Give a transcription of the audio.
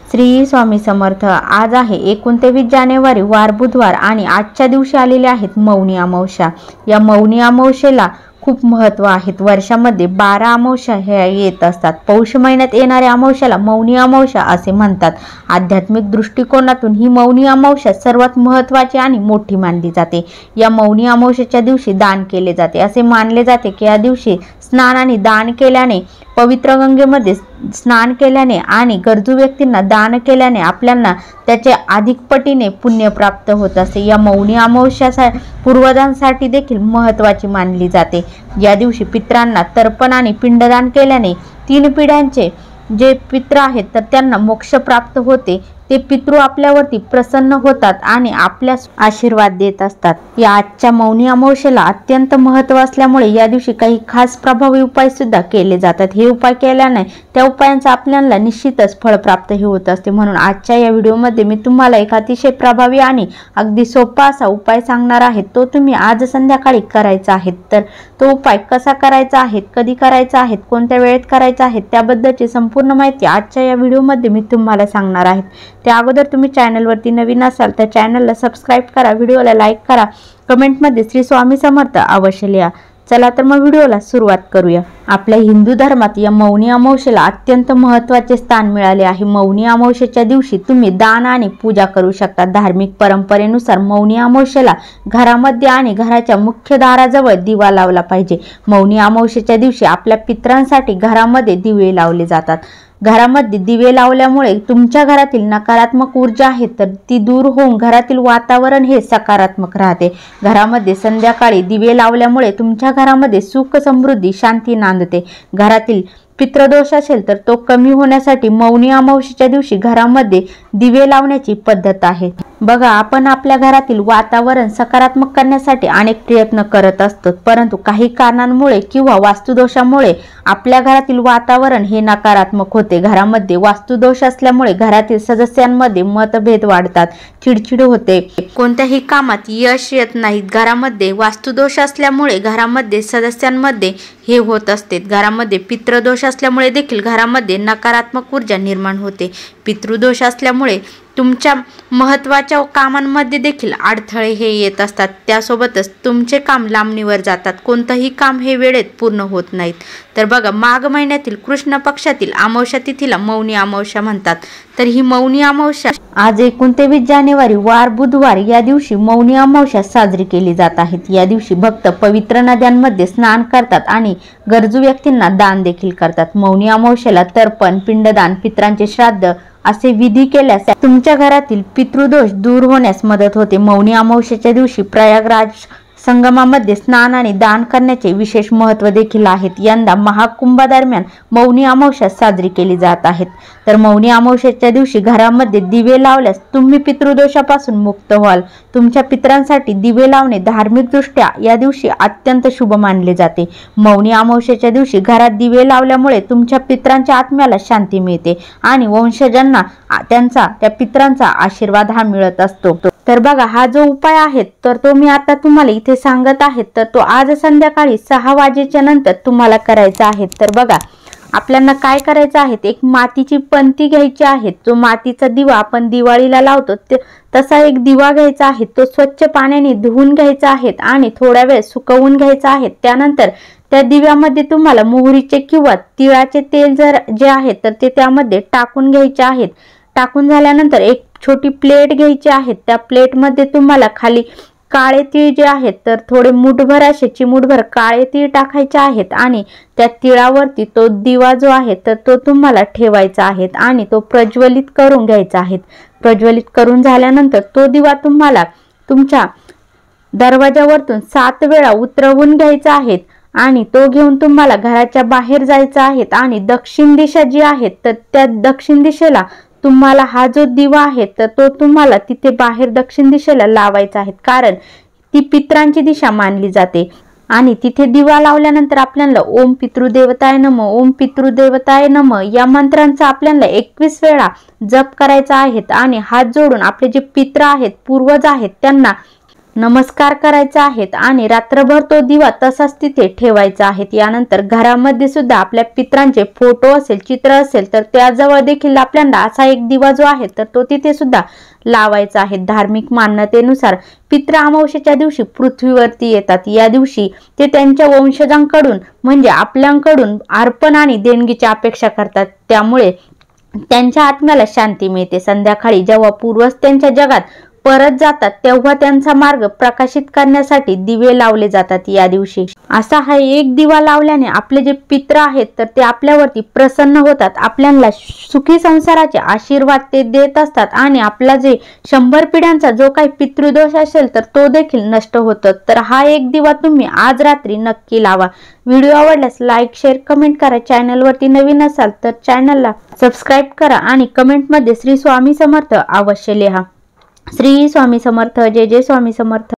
श्री स्वामी समर्थ। आज आहे 29 जानेवारी वार बुधवार आणि आजच्या दिवशी आलेले आहेत मौनी अमावस्या। या मौनी अमावस्येला खूप महत्त्व आहे। वर्षामध्ये 12 अमावस्या ह्या येत असतात। पौष महिन्यात येणाऱ्या अमावस्याला मौनी अमावस्या असे म्हणतात। आध्यात्मिक दृष्टिकोनातून ही मौनी अमावस्या सर्वात महत्त्वाची आणि मोठी मानली जाते। या मौनी अमावस्येच्या दिवशी दान केले जाते। असे मानले जाते की या दिवशी स्नान आणि दान केल्याने, पवित्र गंगेमध्ये स्नान केल्याने आणि गरजू व्यक्तींना दान केल्याने आपल्याला त्याचे अधिक पटीने पुण्य प्राप्त होत असते। या मौनी अमावस्या पूर्वजांसाठी देखील महत्त्वाची मानली जाते। या दिवशी पितरांना तर्पण आणि पिंडदान केल्याने 3 पिढ्यांचे जे पित्र आहेत तर त्यांना मोक्ष प्राप्त होते। ते पितृ आपल्यावरती प्रसन्न होतात आणि आपल्यास आशीर्वाद देत असतात। या आजच्या मौनी अमावस्येला अत्यंत महत्त्व असल्यामुळे या दिवशी काही खास प्रभावी उपाय सुद्धा केले जातात। हे उपाय केल्याने त्या उपायांचा आपल्याला निश्चितच फळ प्राप्त होत असते। म्हणून आजच्या या व्हिडिओमध्ये मी तुम्हाला एक अतिशय प्रभावी आणि अगदी सोपा असा उपाय सांगणार आहे। तो तुम्ही आज संध्याकाळी करायचा आहे। तर तो उपाय कसा करायचा आहे, कधी करायचा आहे, कोणत्या वेळेत करायचा आहे त्याबद्दलची संपूर्ण माहिती आजच्या या व्हिडिओमध्ये मी तुम्हाला सांगणार आहे। त्या अगोदर तुम्ही चॅनलवरती नवीन असाल तर चॅनलला सबस्क्राइब करा, व्हिडिओला लाईक करा, कमेंटमध्ये श्री स्वामी समर्थ अवश्य लिहा। चला तर मग व्हिडिओला सुरुवात करूया। आपल्या हिंदू धर्मात या मौनी अमावस्येला अत्यंत महत्त्वाचे स्थान मिळाले आहे। मौनी अमावस्येच्या दिवशी तुम्ही दान आणि पूजा करू शकता। धार्मिक परंपरेनुसार मौनी अमावस्येला घरामध्ये आणि घराच्या मुख्य दाराजवळ दिवा लावला पाहिजे। मौनी अमावस्येच्या दिवशी आपल्या पितरांसाठी घरामध्ये दिवे लावले जातात। घरामध्ये दिवे लावल्यामुळे तुमच्या घरातील नकारात्मक ऊर्जा आहे तर ती दूर होऊन घरातील वातावरण हे सकारात्मक राहते। घरामध्ये संध्याकाळी दिवे लावल्यामुळे तुमच्या घरामध्ये सुख, समृद्धी, शांती नांदते। घरातील पितृदोष असेल तर तो कमी होण्यासाठी मौनी अमावस्येच्या दिवशी घरामध्ये दिवे लावण्याची पद्धत आहे। बघा, आपण आपल्या घरातील वातावरण सकारात्मक करण्यासाठी अनेक प्रयत्न करत असतो, परंतु काही कारणांमुळे किंवा वास्तुदोषामुळे आपल्या घरातील वातावरण हे नकारात्मक होते। घरामध्ये वास्तुदोष असल्यामुळे घरातील सदस्यांमध्ये मतभेद वाढतात, चिडचिड होते, कोणत्याही कामात यश येत नाही। घरामध्ये वास्तुदोष असल्यामुळे घरामध्ये सदस्यांमध्ये हे होत असते। घरामध्ये पितृदोष असल्यामुळे देखील घरामध्ये नकारात्मक ऊर्जा निर्माण होते। पितृदोष असल्यामुळे तुमच्या महत्त्वाच्या कामांमध्ये देखील अडथळे हे येत असतात। त्यासोबतच तुमचे काम लांबणीवर जातात, कोणतंही काम हे वेळेत पूर्ण होत नाहीत। तर बघा, माघ महिन्यातील कृष्ण पक्षातील अमावस्या तिथीला मौनी अमावस्या म्हणतात। तर ही मौनी अमावस्या आज 29 जानेवारी वार बुधवार या दिवशी मौनी अमावस्या साजरी केली जात आहे। या दिवशी भक्त पवित्र नद्यांमध्ये स्नान करतात आणि गरजू व्यक्तींना दान देखील करतात। मौनी अमावस्येला तर्पण, पिंडदान, पितरांचे श्राद्ध असे विधी केल्यास तुमच्या घरातील पितृदोष दूर होण्यास मदत होते। मौनी अमावस्येच्या दिवशी प्रयागराज संगमामध्ये स्नान आणि दान करण्याचे विशेष महत्त्व देखील आहे। यंदा महाकुंभादरम्यान मौनी अमावस्या साजरी केली जात आहे। तर मौनी अमावस्येच्या दिवशी घरामध्ये दिवे लावल्यास तुम्ही पितृदोषापासून मुक्त व्हाल। तुमच्या पितरांसाठी दिवे लावणे धार्मिकदृष्ट्या या दिवशी अत्यंत शुभ मानले जाते। मौनी अमावस्येच्या दिवशी घरात दिवे लावल्यामुळे तुमच्या पितरांच्या आत्म्याला शांती मिळते आणि वंशजांना त्या पितरांचा आशीर्वाद हा मिळत असतो। तर बघा, हा जो उपाय आहे तर तो मी आता तुम्हाला इथे सांगत आहे। तर तो आज संध्याकाळी 6 वाजेच्या नंतर तुम्हाला करायचा आहे। तर बघा, आपल्याला काय करायचं आहे, एक मातीची पंती घ्यायची आहे। जो मातीचा दिवा आपण दिवाळीला लावतो तसा एक दिवा घ्यायचा आहे। तो स्वच्छ पाण्याने धुवून घ्यायचा आहे आणि थोडा वेळ सुकवून घ्यायचा आहे। त्यानंतर त्या दिव्यामध्ये तुम्हाला मोहरीचे किंवा तिळाचे तेल जे आहे तर ते त्यामध्ये टाकून घ्यायचे आहेत। टाकून झाल्यानंतर एक छोटी प्लेट घ्यायची आहे। त्या प्लेटमध्ये तुम्हाला खाली काळे तीळ जे आहेत तर थोडे मुठभर असे चिमूटभर काळे तीळ टाकायचे आहेत आणि त्या तिळावरती तो दिवा जो आहे तर तो तुम्हाला ठेवायचा आहे आणि तो प्रज्वलित करून घ्यायचा आहे। प्रज्वलित करून झाल्यानंतर तो दिवा तुम्हाला तुमच्या दरवाजावरतून 7 वेळा उतरवून घ्यायचा आहे आणि तो घेऊन तुम्हाला घराच्या बाहेर जायचा आहे आणि दक्षिण दिशा जी आहे तर त्या दक्षिण दिशेला तुम्हाला हा जो दिवा आहे तर तो तुम्हाला तिथे बाहेर दक्षिण दिशेला लावायचा आहे, कारण ती पितरांची दिशा मानली जाते। आणि तिथे दिवा लावल्यानंतर आपल्याला ओम पितृदेवताय नमः, ओम पितृदेवताय नमः या मंत्रांचा आपल्याला 21 वेळा जप करायचा आहे आणि हात जोडून आपले जे पित्र आहेत, पूर्वज आहेत त्यांना नमस्कार करायचा आहे आणि रात्रभर तो दिवा तसाच तिथे ठेवायचा आहे। यानंतर घरामध्ये सुद्धा आपल्या पितरांचे फोटो असेल, चित्र असेल तर त्याजवळ देखील आपल्याला असा एक दिवा जो आहे तर तो तिथे सुद्धा लावायचा आहे। धार्मिक मान्यतेनुसार पितृ अमावस्येच्या दिवशी पृथ्वीवरती येतात। या दिवशी ते त्यांच्या वंशजांकडून म्हणजे आपल्याकडून अर्पण आणि देणगीची अपेक्षा करतात, त्यामुळे त्यांच्या आत्म्याला शांती मिळते। संध्याकाळी जेव्हा पूर्वज त्यांच्या जगात परत जातात तेव्हा त्यांचा मार्ग प्रकाशित करण्यासाठी दिवे लावले जातात। या दिवशी असा हा एक दिवा लावल्याने आपले जे पितृ आहेत तर ते आपल्यावरती प्रसन्न होतात, आपल्याला सुखी संसाराचे आशीर्वाद ते देत असतात आणि आपला जे 100 पिढ्यांचा जो काही पितृदोष असेल तर तो देखील नष्ट होतो। तर हा एक दिवा तुम्ही आज रात्री नक्की लावा। व्हिडिओ आवडल्यास लाईक, शेअर, कमेंट करा। चॅनलवरती नवीन असाल तर चॅनलला सबस्क्राईब करा आणि कमेंटमध्ये श्री स्वामी समर्थ अवश्य लिहा। श्री स्वामी समर्थ। जय जय स्वामी समर्थ।